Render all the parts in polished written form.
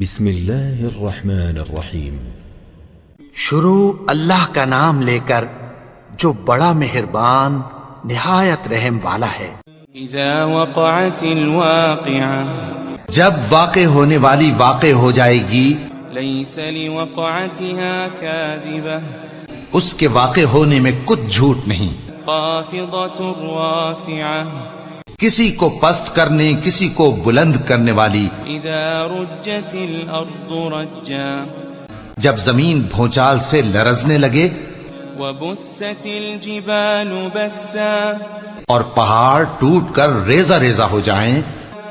بسم اللہ الرحمن الرحیم۔ شروع اللہ کا نام لے کر جو بڑا مہربان نہایت رحم والا ہے۔ اذا وقعت الواقعة، جب واقع ہونے والی واقع ہو جائے گی، ليس لوقعتها كاذبة، اس کے واقع ہونے میں کچھ جھوٹ نہیں، خافضة رافعة، کسی کو پست کرنے کسی کو بلند کرنے والی۔ اذا رجت الارض رجا، جب زمین بھونچال سے لرزنے لگے، وبست الجبال بسا، اور پہاڑ ٹوٹ کر ریزہ ریزہ ہو جائیں،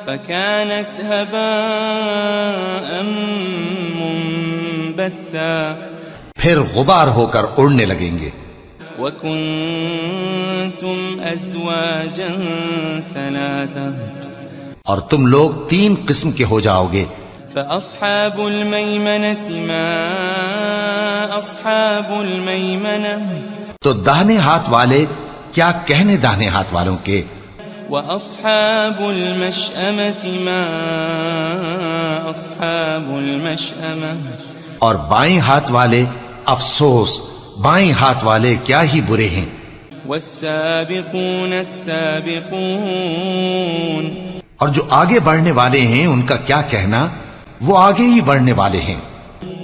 فكانت هباء منبثا، پھر غبار ہو کر اڑنے لگیں گے۔ وكنتم ازواجا ثلاثا، اور تم لوگ 3 قسم کے ہو جاؤ گے۔ فأصحاب الميمنة ما أصحاب الميمنة، تو داہنے ہاتھ والے کیا کہنے داہنے ہاتھ والوں کے، وأصحاب المشأمة ما أصحاب المشأمة، اور بائیں ہاتھ والے افسوس، بائیں ہاتھ والے کیا ہی برے ہیں۔ والسابقون السابقون، اور جو آگے بڑھنے والے ہیں ان کا کیا کہنا، وہ آگے ہی بڑھنے والے ہیں۔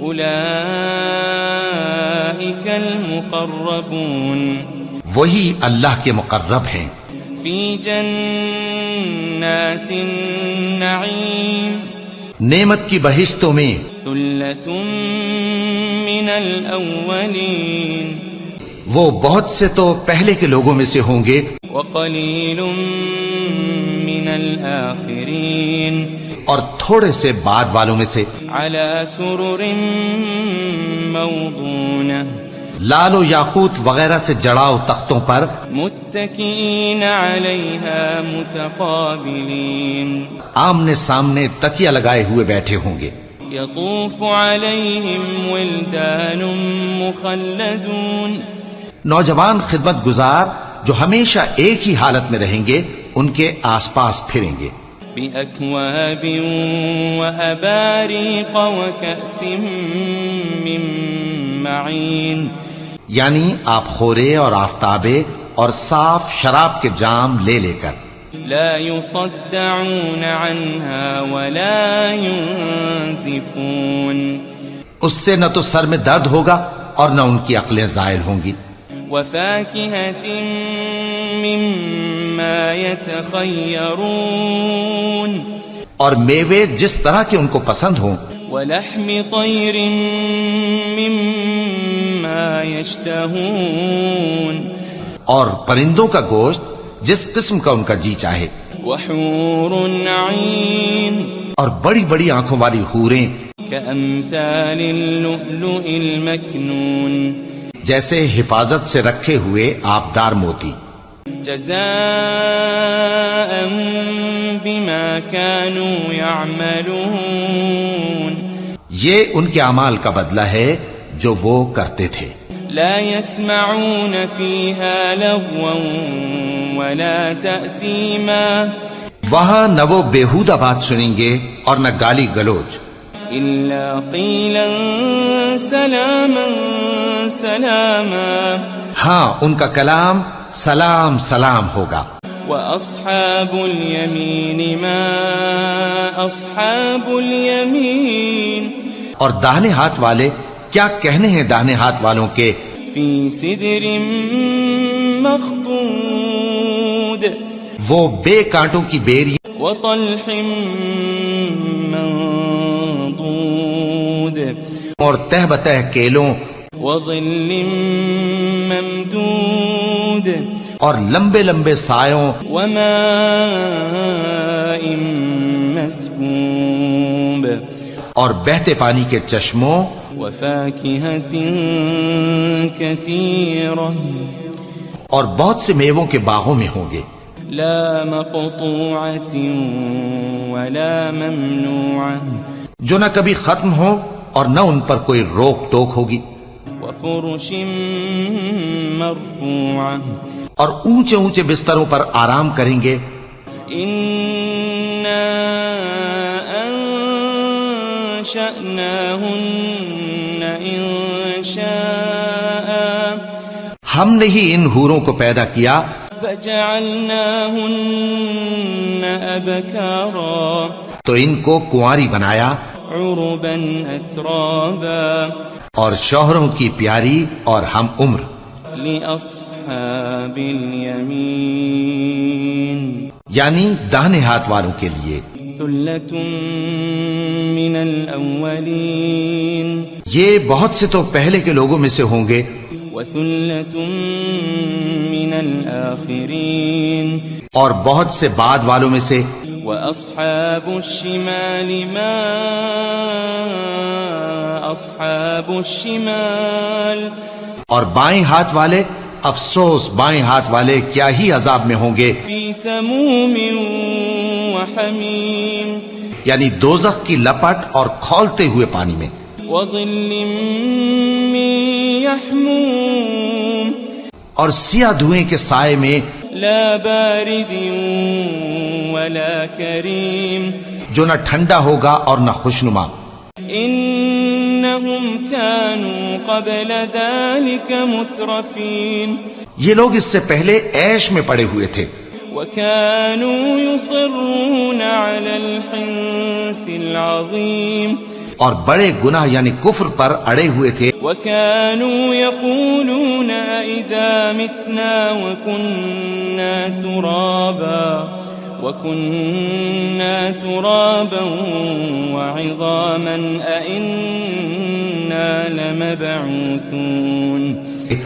أولئك المقربون، وہی اللہ کے مقرب ہیں، في جنات النعيم، نعمت کی بہشتوں میں۔ ثلة من الأولين، وہ بہت سے تو پہلے کے لوگوں میں سے ہوں گے، وقليل من الآخرين، اور تھوڑے سے بعد والوں میں سے۔ على سرر موضونة، لال و یاقوت وغیرہ سے جڑاؤ تختوں پر، متكئين عليها متقابلين، آمنے سامنے تکیہ لگائے ہوئے بیٹھے ہوں گے۔ يطوف عليهم ولدان مخلدون، نوجوان خدمت گزار جو ہمیشہ ایک ہی حالت میں رہیں گے ان کے آس پاس پھریں گے۔ بأكواب وأباريق وكأس من معين، یعنی آپ خورے اور آفتابے اور صاف شراب کے جام لے لے کر۔ لا يصدعون عنها ولا ينزفون، اس سے نہ تو سر میں درد ہوگا اور نہ ان کی عقلیں زائل ہوں گی۔ وفاكهة مما يتخيرون، اور میوے جس طرح کے ان کو پسند ہوں، ولحم طير مما يشتهون، اور پرندوں کا گوشت جس قسم کا ان کا جی چاہے، وحور عين، اور بڑی بڑی آنکھوں والی حوریں كأمثال اللؤلؤ المكنون، جیسے حفاظت سے رکھے ہوئے آبدار موتی۔ جزاء بما كانوا يعملون، یہ ان کے اعمال کا بدلہ ہے جو وہ کرتے تھے۔ لا يسمعون فيها لغوا ولا تأثيما، وہاں نہ وہ بیہودہ بات سنیں گے اور نہ گالی گلوچ، إلا قيلا سلاما سلاما، ہاں ان کا کلام سلام سلام ہوگا۔ وأصحاب اليمين ما أصحاب اليمين، اور داہنے ہاتھ والے کیا کہنے ہیں داہنے ہاتھ والوں کے، في سدر مخضود، وہ بے کانٹوں کی بیری وطلح منضود، اور تہ بتہ کیلوں وظل ممدود، اور لمبے لمبے سایوں، وماء مسكوب، اور بہتے پانی کے چشموں، وفاكهة كثيرة، اور بہت سے میووں کے باغوں میں ہوں گے، لا مقطوعة ولا ممنوعة، جو نہ کبھی ختم ہو اور نہ ان پر کوئی روک ٹوک ہوگی، وفرش مرفوعة، اور اونچے اونچے بستروں پر آرام کریں گے۔ إنا وأنشأناهن إنشاء ہم نے ہی ان حوروں کو پیدا کیا فجعلناهن أبكارا تو ان کو کنواری بنایا عربا أترابا اور شوہروں کی پیاری اور ہم عمر لأصحاب اليمين یعنی داہنے ہاتھ والوں کے لیے ثلة من الأولين یہ بہت سے تو پہلے کے لوگوں میں سے ہوں گے وثلة من الآخرين اور بہت سے بعد والوں میں سے وأصحاب الشمال ما أصحاب الشمال اور بائیں ہاتھ والے افسوس بائیں ہاتھ والے کیا ہی عذاب میں ہوں گے في سموم وحميم یعنی دوزخ کی لپٹ اور کھولتے ہوئے پانی میں وظل من يحموم اور سیاہ دھوئیں کے سائے میں لا بارد ولا كريم جو نہ ٹھنڈا ہوگا اور نہ خوشنما إنهم كانوا قبل ذلك مترفين یہ لوگ اس سے پہلے عیش میں پڑے ہوئے تھے وكانوا يصرون على الحنث العظيم اور بڑے گناہ یعنی کفر پر اڑے ہوئے تھے وكانوا يقولون إذا متنا وكنا ترابا وعظاما أئنا لمبعوثون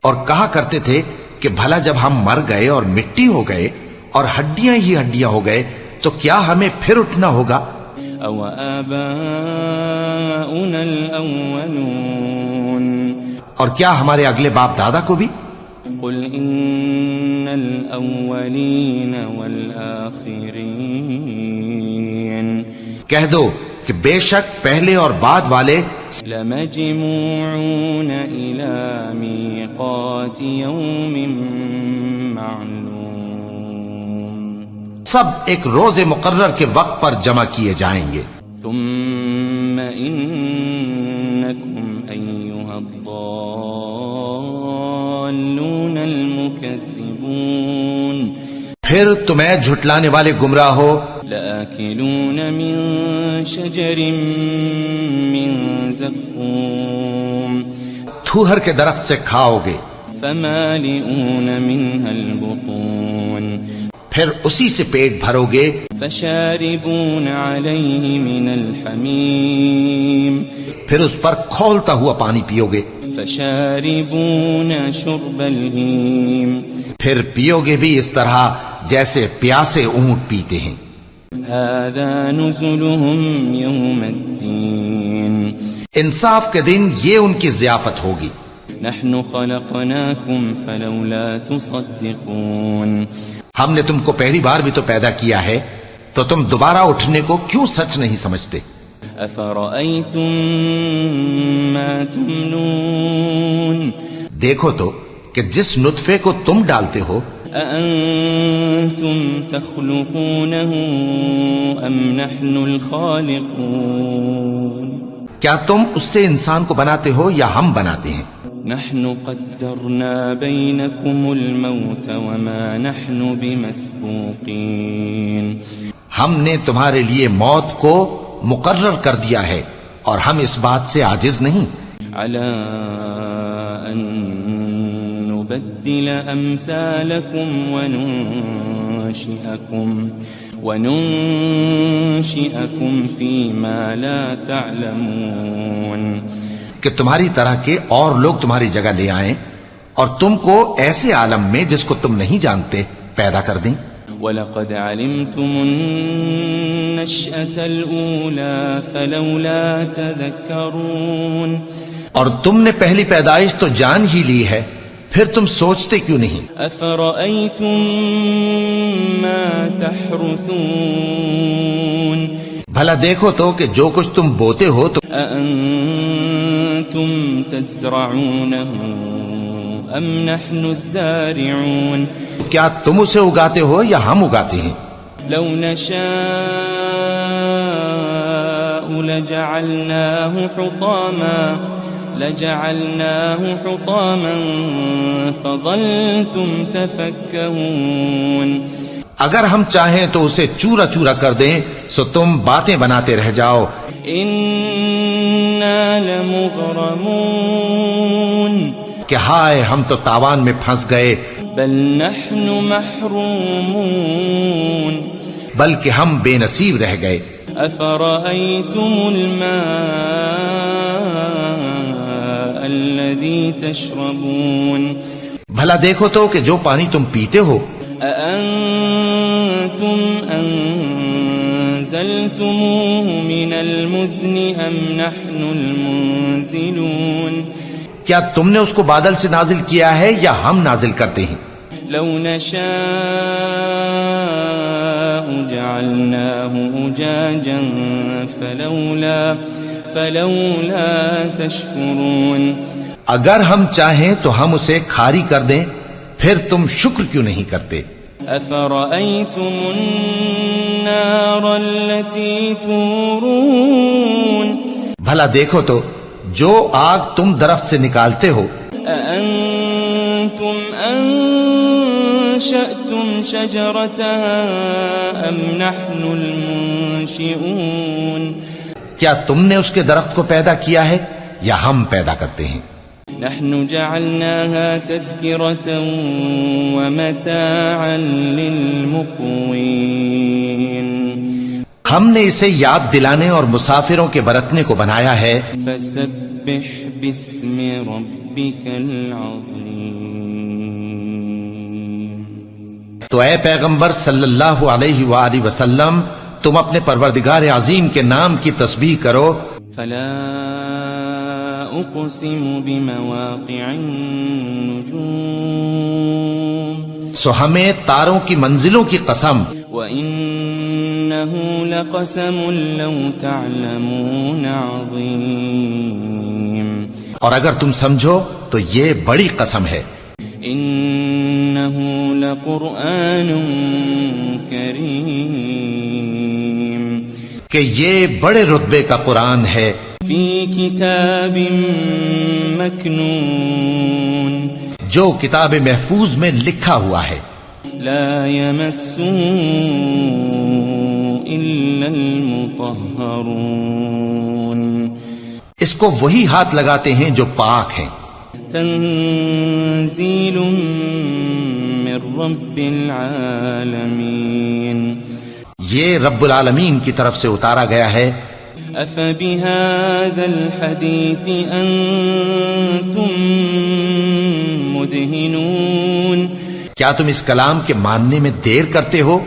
اور کہا کرتے تھے کہ بھلا جب ہم مر گئے اور مٹی ہو گئے اور ہڈیاں ہی ہڈیاں ہو گئے تو کیا ہمیں پھر اٹھنا ہوگا أو آباؤنا الأولون اور کیا ہمارے اگلے باپ دادا کو بھی قل إن الأولين والآخرين کہہ دو کہ بے شک پہلے اور بعد والے لمجموعون إلى ميقات يوم معلوم سب ایک روز مقرر کے وقت پر جمع کیے جائیں گے ثم إنكم أيها الضالون المكذبون پھر تمہیں جھٹلانے والے گمراہ ہو لآكلون من شجر من زقوم تھوہر کے درخت سے کھاؤ گے فمالئون منها البطون پھر اسی سے پیٹ بھرو گے فشاربون عليه من الحميم پھر اس پر کھولتا ہوا پانی پیو گے فشاربون شرب الهيم پھر پیو گے بھی اس طرح جیسے پیاسے اونٹ پیتے ہیں هذا نزلهم يوم الدين انصاف کے دن یہ ان کی ضیافت ہوگی نحن خلقناكم فلولا تصدقون ہم نے تم کو پہلی بار بھی تو پیدا کیا ہے تو تم دوبارہ اٹھنے کو کیوں سچ نہیں سمجھتے أفرأيتم ما تمنون دیکھو تو کہ جس نطفے کو تم ڈالتے ہو أأنتم تخلقونه أم نحن الخالقون کیا تم اس سے انسان کو بناتے ہو یا ہم بناتے ہیں نحن قدرنا بينكم الموت وما نحن بمسبوقين ہم نے تمہارے لیے موت کو مقرر کر دیا ہے اور ہم اس بات سے عاجز نہیں على أن نبدل أمثالكم وننشئكم فيما لا تعلمون کہ تمہاری طرح کے اور لوگ تمہاری جگہ لے آئیں اور تم کو ایسے عالم میں جس کو تم نہیں جانتے پیدا کر دیں وَلَقَدْ عَلِمْتُمُ النَّشْأَةَ الْأُولَى فَلَوْلَا تَذَكَّرُونَ اور تم نے پہلی پیدائش تو جان ہی لی ہے پھر تم سوچتے کیوں نہیں أَفَرَأَيْتُم مَّا تَحْرُثُونَ بھلا دیکھو تو کہ جو کچھ تم بوتے ہو تو أَأَنتُمْ تَزْرَعُونَهُ أَمْ نَحْنُ الزَّارِعُونَ کیا تم اسے اگاتے ہو یا ہم اگاتے ہیں لو نشاء لجعلناه حطاما فظلتم تفكهون. اگر ہم چاہیں تو اسے چورا چورا کر دیں سو تم باتیں بناتے رہ جاؤ. انا لمغرمون. کہ ہائے ہم تو تاوان میں پھنس گئے. بل نحن محرومون. بلکہ ہم بے نصیب رہ گئے. افرأيتم الماء الذي تشربون. بھلا دیکھو تو کہ جو پانی تم پیتے ہو. أأنتم أنزلتموه من المزن أم نحن المنزلون. کیا تم نے اس کو بادل سے نازل کیا ہے یا ہم نازل کرتے ہیں؟ لو نشاء جعلناه أجاجا فلولا تشكرون. اگر ہم چاہیں تو ہم اسے کھاری کر دیں پھر تم شکر کیوں نہیں کرتے؟ أفرأيتم النار التي تورون. بھلا دیکھو تو جو آگ تم درخت سے نکالتے ہو. أأنتم أنشأتم شجرتها أم نحن المنشئون. کیا تم نے اس کے درخت کو پیدا کیا ہے یا ہم پیدا کرتے ہیں؟ نحن جعلناها تذكرة ومتاعا للمقوين. ہم نے اسے یاد دلانے اور مسافروں کے برتنے کو بنایا ہے. فسبح باسم ربك العظيم. تو اے پیغمبر صلی اللہ علیہ وآلہ وسلم تم اپنے پروردگار عظیم کے نام کی تسبیح کرو. فلا اقسم بمواقع النجوم. سو ہمیں تاروں کی منزلوں کی قسم. وَإِنَّهُ لَقَسَمٌ لَوْ تَعْلَمُونَ عَظِيمٌ. اور اگر تم سمجھو تو یہ بڑی قسم ہے. إِنَّهُ لَقُرْآنٌ كَرِيمٌ. کہ یہ بڑے رتبے کا قرآن ہے. فِي كِتَابٍ مَكْنُونٍ. جو کتاب محفوظ میں لکھا ہوا ہے. لا يمسه إلا المطهرون. اس کو وہی ہاتھ لگاتے ہیں جو پاک ہیں. تنزيل من رب العالمين. یہ رب العالمین کی طرف سے اتارا گیا ہے. أفبهذا الحديث أنتم مدهنون. کیا تم اس کلام کے ماننے میں دیر کرتے ہو؟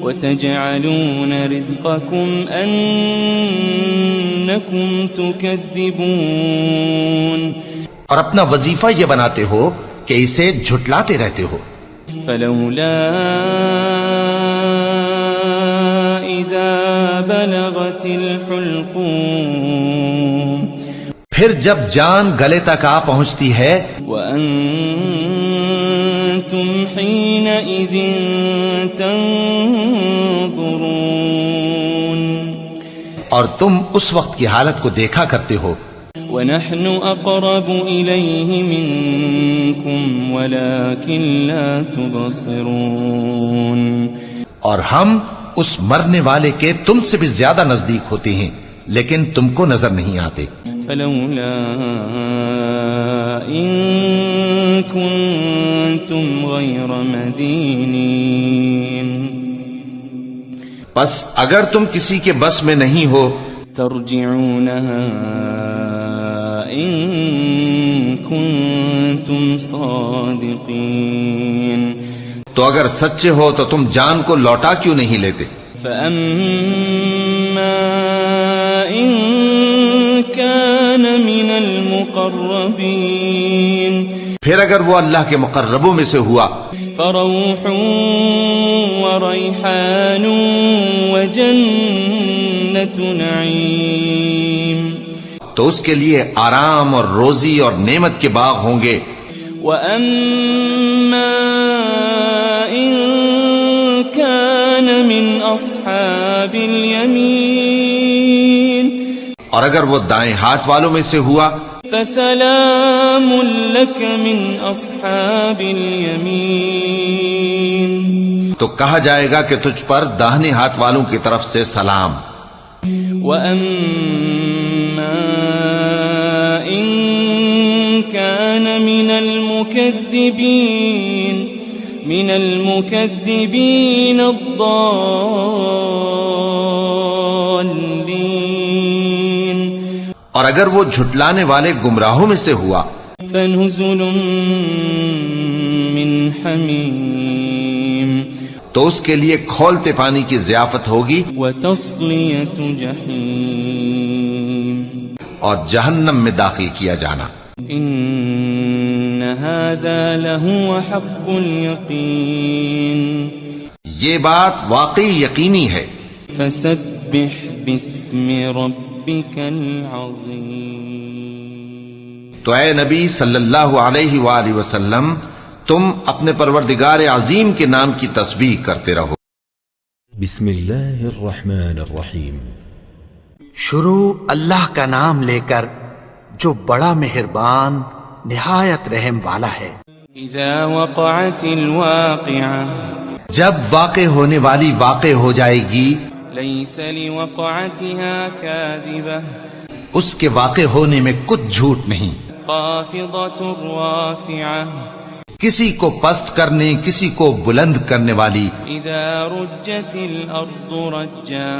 وتجعلون رزقكم أنكم تكذبون. اور اپنا وظیفہ یہ بناتے ہو کہ اسے جھٹلاتے رہتے ہو. فلولا إذا بلغت الحلقوم. پھر جب جان گلے تک آ پہنچتی ہے. وأنتم حينئذ تنظرون. اور تم اس وقت کی حالت کو دیکھا کرتے ہو. ونحن أقرب إليه منكم ولكن لا تبصرون. اور ہم اس مرنے والے کے تم سے بھی زیادہ نزدیک ہوتے ہیں لیکن تم کو نظر نہیں آتے. فلولا إن كنتم غير مدينين. بس اگر تم کسی کے بس میں نہیں ہو ترجعونها إن كنتم صادقين. تو اگر سچے ہو تو تم جان کو لوٹا کیوں نہیں لیتے؟ فأما إن كان من المقربين. پھر اگر وہ اللہ کے مقربوں میں سے ہوا فروح وريحان وجنة نعيم. تو اس کے لیے آرام اور روزی اور نعمت کے باغ ہوں گے. وأما إن كان من أصحاب اليمين اور اگر وہ دائیں ہاتھ والوں میں سے ہوا فسلام لك من أصحاب اليمين تو کہا جائے گا کہ تجھ پر داہنے ہاتھ والوں کی طرف سے سلام. وأما إن كان من المكذبين الضالين اور اگر وہ جھٹلانے والے گمراہوں میں سے ہوا فنزل من حمیم تو اس کے لیے کھولتے پانی کی ضیافت ہوگی وتصلیۃ جحیم اور جہنم میں داخل کیا جانا. ان هذا لهو حق اليقین یہ بات واقعی یقینی ہے. فسبح باسم ربك العظیم تو اے نبی صلی اللہ علیہ وآلہ وسلم تم اپنے پروردگار عظیم کے نام کی تسبیح کرتے رہو. بسم اللہ الرحمن الرحیم. شروع اللہ کا نام لے کر جو بڑا مہربان نہایت رحم والا ہے. اذا وقعت الواقعہ جب واقع ہونے والی واقع ہو جائے گی لیس لوقعتها کاذبہ اس کے واقع ہونے میں کچھ جھوٹ نہیں. خافضۃ رافعہ کسی کو پست کرنے کسی کو بلند کرنے والی. اذا رجت الارض رجا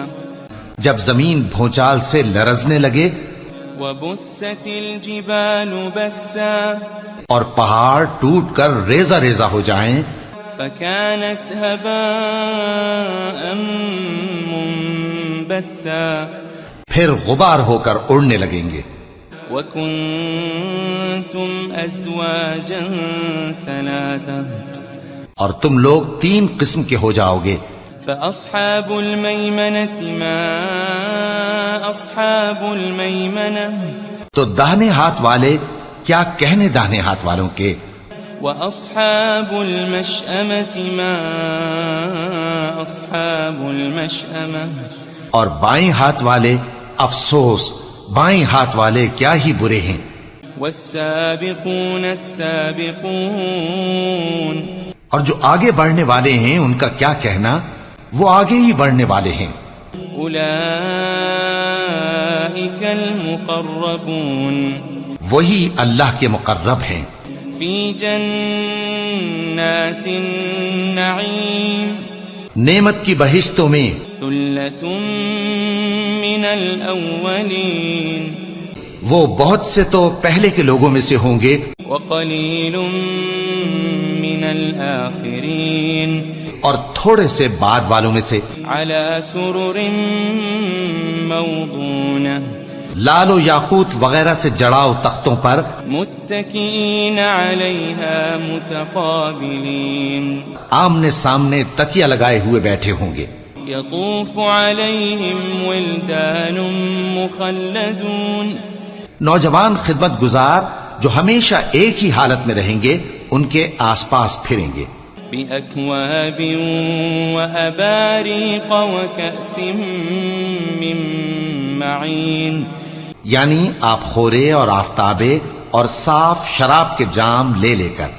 جب زمین بھونچال سے لرزنے لگے وبست الجبال بسا اور پہاڑ ٹوٹ کر ریزہ ریزہ ہو جائیں فكانت هباء منبثا پھر غبار ہو کر اڑنے لگیں گے. وكنتم ازواجا ثلاثا اور تم لوگ 3 قسم کے ہو جاؤ گے. فأصحاب الميمنة ما أصحاب الميمنة تو داہنے ہاتھ والے کیا کہنے داہنے ہاتھ والوں کے. وأصحاب المشأمة ما أصحاب المشأمة اور بائیں ہاتھ والے افسوس بائیں ہاتھ والے کیا ہی برے ہیں. والسابقون السابقون اور جو آگے بڑھنے والے ہیں ان کا کیا کہنا وہ آگے ہی بڑھنے والے ہیں. اولئک المقربون وہی اللہ کے مقرب ہیں. فی جنات النعیم نعمت کی بہشتوں میں. ثلۃ من الاولین وہ بہت سے تو پہلے کے لوگوں میں سے ہوں گے. وقلیل من الآخرین اور تھوڑے سے بعد والوں میں سے. علی سرر موضونہ لال و یاقوت وغیرہ سے جڑاؤ تختوں پر. متکئین علیہا متقابلین آمنے سامنے تکیہ لگائے ہوئے بیٹھے ہوں گے. یطوف علیہم ولدان مخلدون نوجوان خدمت گزار جو ہمیشہ ایک ہی حالت میں رہیں گے ان کے آس پاس پھریں گے. بأکواب وأباریق وکأس من معین یعنی آپ خورے اور آفتابے اور صاف شراب کے جام لے لے کر.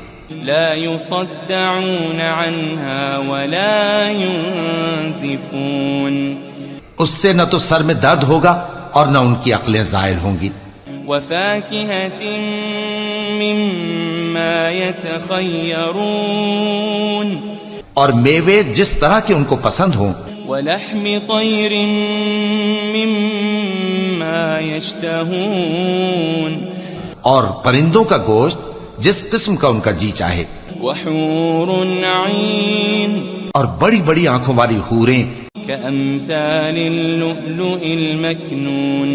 لا يصدعون عنها ولا ينزفون اس سے نہ تو سر میں درد ہوگا اور نہ ان کی عقلیں زائل ہوں گی. وفاكهة مما يتخيرون اور میوے جس طرح کے ان کو پسند ہوں. ولحم طير مما يشتهون اور پرندوں کا گوشت جس قسم کا ان کا جی چاہے. وحور عين اور بڑی بڑی آنکھوں والی حوریں كأمثال اللؤلؤ المكنون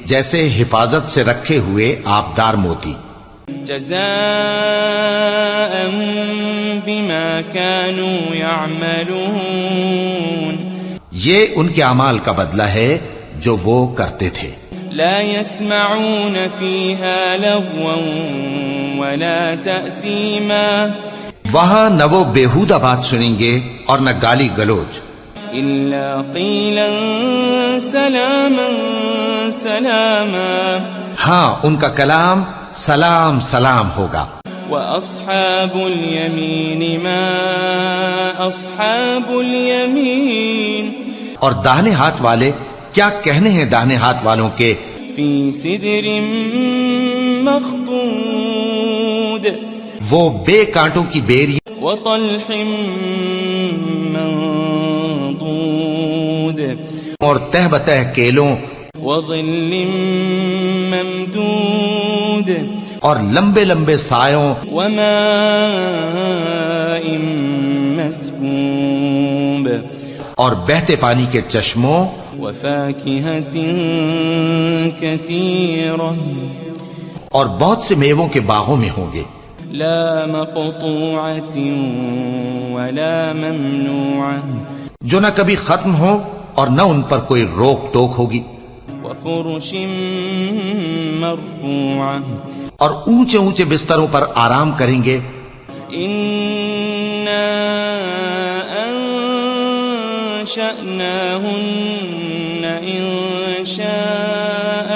جیسے حفاظت سے رکھے ہوئے آبدار موتی. جزاء بما كانوا يعملون یہ ان کے اعمال کا بدلہ ہے جو وہ کرتے تھے. لا يسمعون فيها لغوا ولا تأثيما وہاں نہ وہ بیہودہ بات سنیں گے اور نہ گالی گلوچ. إلا قيلا سلاما سلاما ہاں ان کا کلام سلام سلام ہوگا. وأصحاب اليمين ما أصحاب اليمين اور داہنے ہاتھ والے کیا کہنے ہیں داہنے ہاتھ والوں کے. في سدر مخضود وہ بے کانٹوں کی بیری وطلح منضود اور تہ بتہ کیلوں وظل ممدود اور لمبے لمبے سایوں وماء مسكوب اور بہتے پانی کے چشموں وفاكهة كثيرة اور بہت سے میووں کے باغوں میں ہوں گے. لا مقطوعة ولا ممنوعة جو نہ کبھی ختم ہو اور نہ ان پر کوئی روک ٹوک ہوگی. وفرش مرفوعة اور اونچے اونچے بستروں پر آرام کریں گے. إنا أنشأناهن إنشاء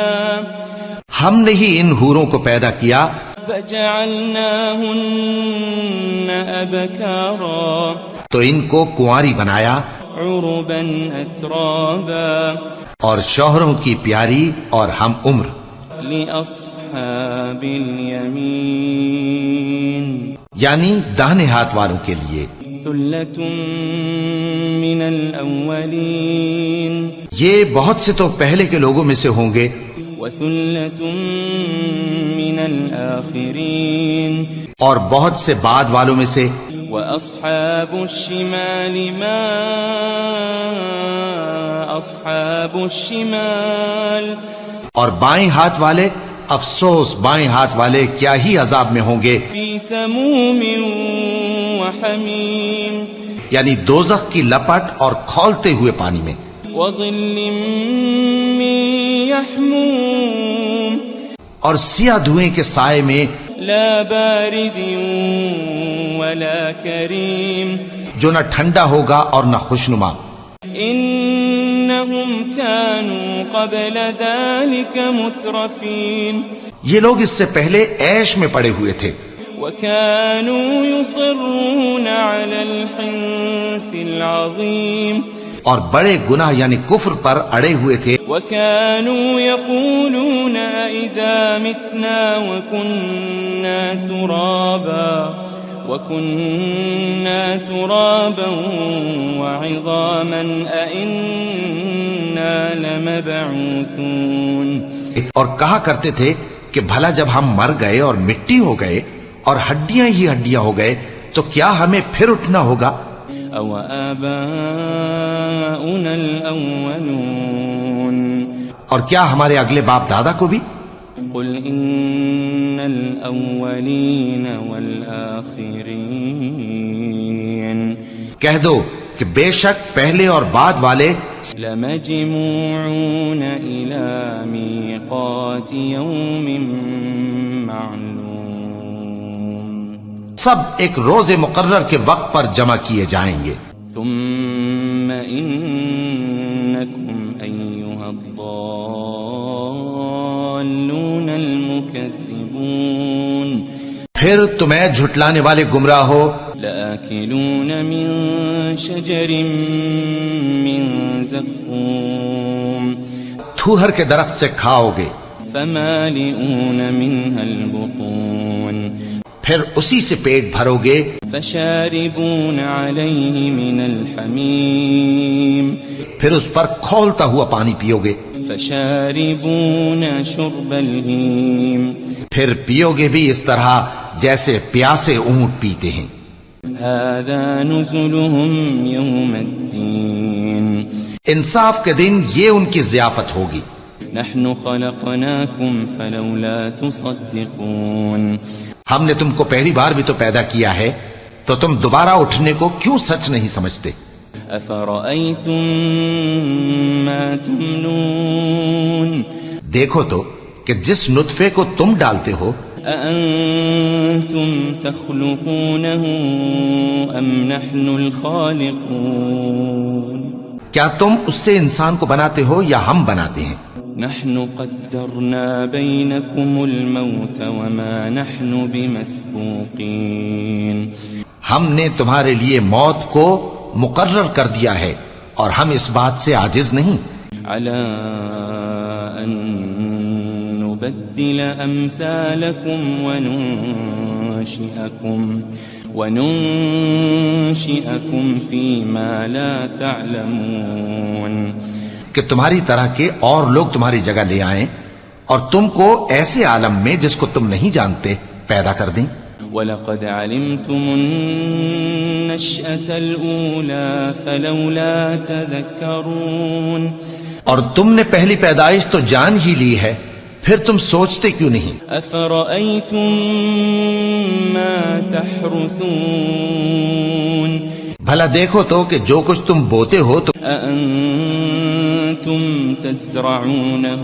ہم نے ہی ان حوروں کو پیدا کیا فجعلناهن أبكارا تو ان کو کنواری بنایا عربا أترابا اور شوہروں کی پیاری اور ہم عمر. لأصحاب اليمين یعنی داہنے ہاتھ والوں کے لیے. ثلة من الأولين یہ بہت سے تو پہلے کے لوگوں میں سے ہوں گے وثلة من الآخرين اور بہت سے بعد والوں میں سے. وأصحاب الشمال ما أصحاب الشمال اور بائیں ہاتھ والے افسوس بائیں ہاتھ والے کیا ہی عذاب میں ہوں گے. في سموم وحميم یعنی دوزخ کی لپٹ اور کھولتے ہوئے پانی میں. وظل من يحموم اور سیاہ دھوئیں کے سائے میں لا بارد ولا كريم جو نہ ٹھنڈا ہوگا اور نہ خوشنما. إنهم كانوا قبل ذلك مترفين یہ لوگ اس سے پہلے عیش میں پڑے ہوئے تھے وكانوا يصرون على الحنث العظيم اور بڑے گناہ یعنی کفر پر اڑے ہوئے تھے. وكانوا يقولون إذا متنا وكنا ترابا وعظاما أئنا لمبعوثون اور کہا کرتے تھے کہ بھلا جب ہم مر گئے اور مٹی ہو گئے اور ہڈیاں ہی ہڈیاں ہو گئے تو کیا ہمیں پھر اٹھنا ہوگا. أو آباؤنا الأولون اور کیا ہمارے اگلے باپ دادا کو بھی. قل إن الأولين والآخرين کہہ دو کہ بے شک پہلے اور بعد والے لمجموعون إلى ميقات يوم معلوم سب ایک روز مقرر کے وقت پر جمع کیے جائیں گے. ثم إنكم أيها الضالون المكذبون پھر تمہیں جھٹلانے والے گمراہ ہو لآكلون من شجر من زقوم تھوہر کے درخت سے کھاؤ گے فمالئون منها البطون پھر اسی سے پیٹ بھرو گے فشاربون عليه من الحميم پھر اس پر کھولتا ہوا پانی پیو گے فشاربون شرب الهيم پھر پیو گے بھی اس طرح جیسے پیاسے اونٹ پیتے ہیں. هذا نزلهم يوم الدين انصاف کے دن یہ ان کی ضیافت ہوگی. نحن خلقناكم فلولا تصدقون ہم نے تم کو پہلی بار بھی تو پیدا کیا ہے تو تم دوبارہ اٹھنے کو کیوں سچ نہیں سمجھتے. أفرأيتم ما تمنون دیکھو تو کہ جس نطفے کو تم ڈالتے ہو أأنتم تخلقونه أم نحن الخالقون کیا تم اس سے انسان کو بناتے ہو یا ہم بناتے ہیں؟ نحن قدرنا بينكم الموت وما نحن بمسبوقين ہم نے تمہارے لیے موت کو مقرر کر دیا ہے اور ہم اس بات سے عاجز نہیں على أن نبدل أمثالكم وننشئكم فيما لا تعلمون کہ تمہاری طرح کے اور لوگ تمہاری جگہ لے آئیں اور تم کو ایسے عالم میں جس کو تم نہیں جانتے پیدا کر دیں. وَلَقَدْ عَلِمْتُمُ النَّشْأَةَ الْأُولَى فَلَوْلَا تَذَكَّرُونَ اور تم نے پہلی پیدائش تو جان ہی لی ہے، پھر تم سوچتے کیوں نہیں؟ أَفَرَأَيْتُم مَّا تَحْرُثُونَ بھلا دیکھو تو کہ جو کچھ تم بوتے ہو تو أَأَنتُمْ تَزْرَعُونَهُ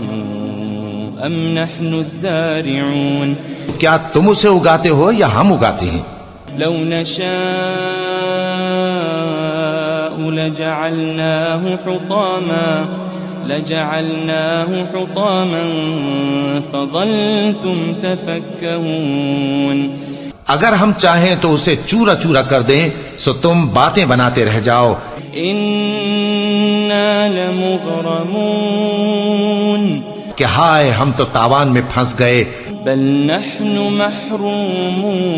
أَمْ نَحْنُ الزَّارِعُونَ کیا تم اسے اگاتے ہو یا ہم اگاتے ہیں؟ لو نشاء لجعلناه حطاما فظلتم تفكهون اگر ہم چاہیں تو اسے چورا چورا کر دیں سو تم باتیں بناتے رہ جاؤ. إنا لمغرمون کہ ہائے ہم تو تاوان میں پھنس گئے، بل نحن محرومون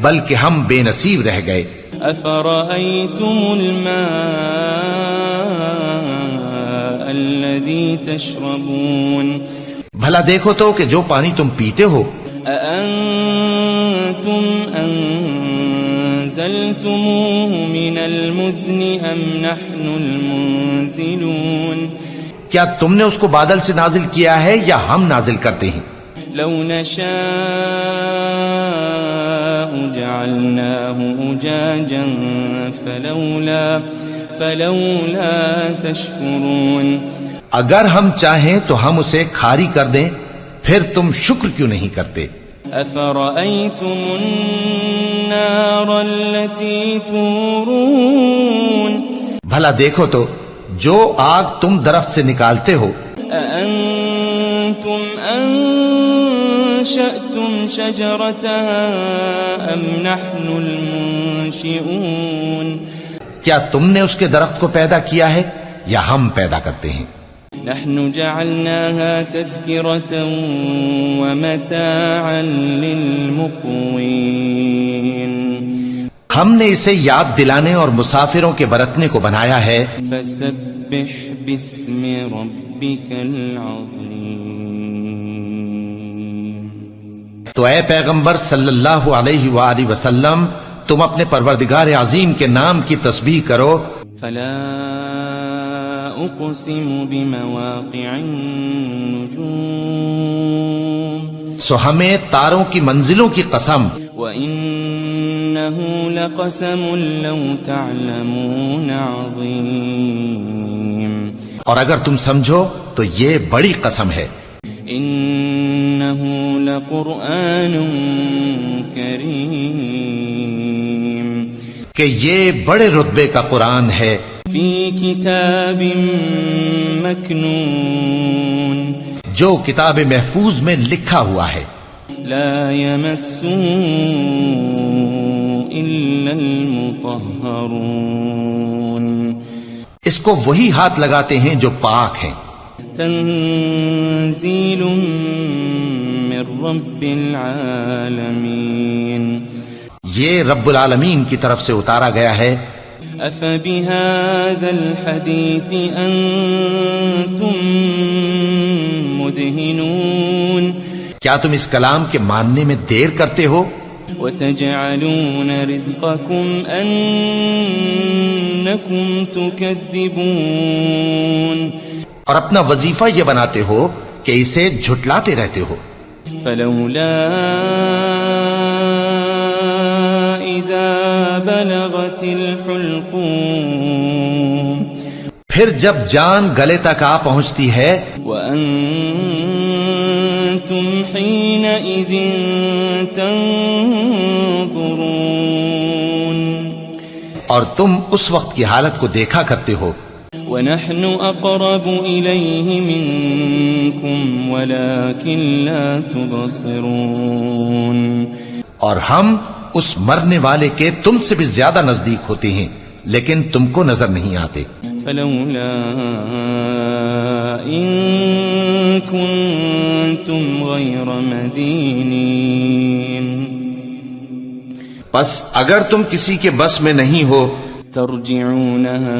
بلکہ ہم بے نصیب رہ گئے. أفرأيتم الماء الذي تشربون بھلا دیکھو تو کہ جو پانی تم پیتے ہو أأنتم أنزلتموه من المزن أم نحن المنزلون کیا تم نے اس کو بادل سے نازل کیا ہے یا ہم نازل کرتے ہیں؟ لو نشاء جعلناه أجاجا فلولا تشكرون اگر ہم چاہیں تو ہم اسے کھاری کر دیں، پھر تم شکر کیوں نہیں کرتے؟ أفرأيتم النار التي تورون بھلا دیکھو تو جو آگ تم درخت سے نکالتے ہو أأنتم أنشأتم شجرتها أم نحن المنشئون کیا تم نے اس کے درخت کو پیدا کیا ہے یا ہم پیدا کرتے ہیں؟ نحن جعلناها تذكرة ومتاعا للمقوين ہم نے اسے یاد دلانے اور مسافروں کے برتنے کو بنایا ہے. فسبح باسم ربك العظيم تو اے پیغمبر صلی اللہ علیہ وآلہ وسلم تم اپنے پروردگار عظیم کے نام کی تسبیح کرو. فلا أقسم بمواقع النجوم سو ہمیں تاروں کی منزلوں کی قسم، وإنه لقسم لو تعلمون عظيم اور اگر تم سمجھو تو یہ بڑی قسم ہے. إنه لقرآن كريم کہ یہ بڑے رتبے کا قرآن ہے، في كتاب مكنون جو کتاب محفوظ میں لکھا ہوا ہے. لا يمسه إلا المطهرون اس کو وہی ہاتھ لگاتے ہیں جو پاک ہیں. تنزيل من رب العالمين یہ رب العالمین کی طرف سے اتارا گیا ہے. أفبهذا الحديث أنتم مدهنون کیا تم اس کلام کے ماننے میں دیر کرتے ہو؟ وتجعلون رزقكم أنكم تكذبون اور اپنا وظیفہ یہ بناتے ہو کہ اسے جھٹلاتے رہتے ہو. فلولا إذا بلغت الحلقوم پھر جب جان گلے تک آ پہنچتی ہے وأنتم حينئذ تنظرون اور تم اس وقت کی حالت کو دیکھا کرتے ہو ونحن أقرب إليه منكم ولكن لا تبصرون اور ہم اس مرنے والے کے تم سے بھی زیادہ نزدیک ہوتے ہیں لیکن تم کو نظر نہیں آتے فلولا إن كنتم غير مدينين بس اگر تم کسی کے بس میں نہیں ہو ترجعونها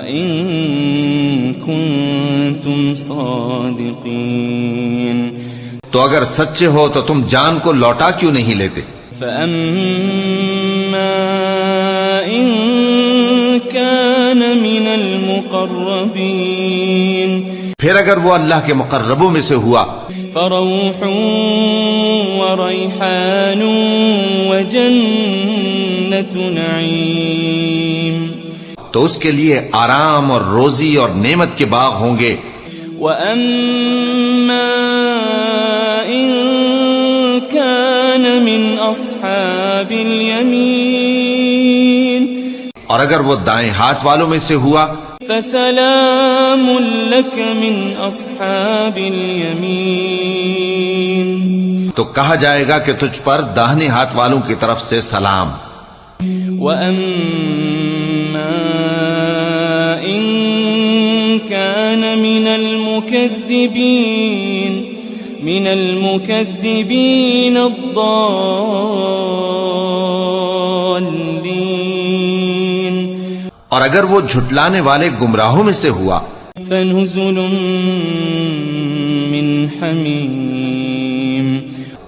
إن كنتم صادقين تو اگر سچے ہو تو تم جان کو لوٹا کیوں نہیں لیتے فأما إن كان من المقربين پھر اگر وہ اللہ کے مقربوں میں سے ہوا فروح وريحان وجنة نعيم تو اس کے لیے آرام اور روزی اور نعمت کے باغ ہوں گے وأما إن كان من أصحاب اليمين اور اگر وہ دائیں ہاتھ والوں میں سے ہوا فسلام لك من أصحاب اليمين تو کہا جائے گا کہ تجھ پر داہنے ہاتھ والوں کی طرف سے سلام وأما إن كان من المكذبين الضالين اور اگر وہ جھٹلانے والے گمراہوں میں سے ہوا فنزل من حمیم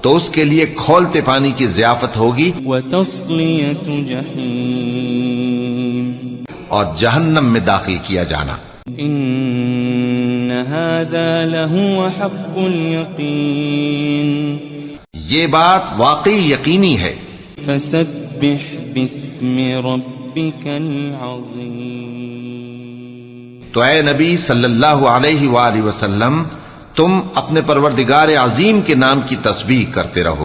تو اس کے لیے کھولتے پانی کی ضیافت ہوگی وتصلیۃ جحیم اور جہنم میں داخل کیا جانا ان هذا لهو حق اليقین یہ بات واقعی یقینی ہے فسبح باسم ربك العظیم تو اے نبی صلی اللہ علیہ وآلہ وسلم تم اپنے پروردگار عظیم کے نام کی تسبیح کرتے رہو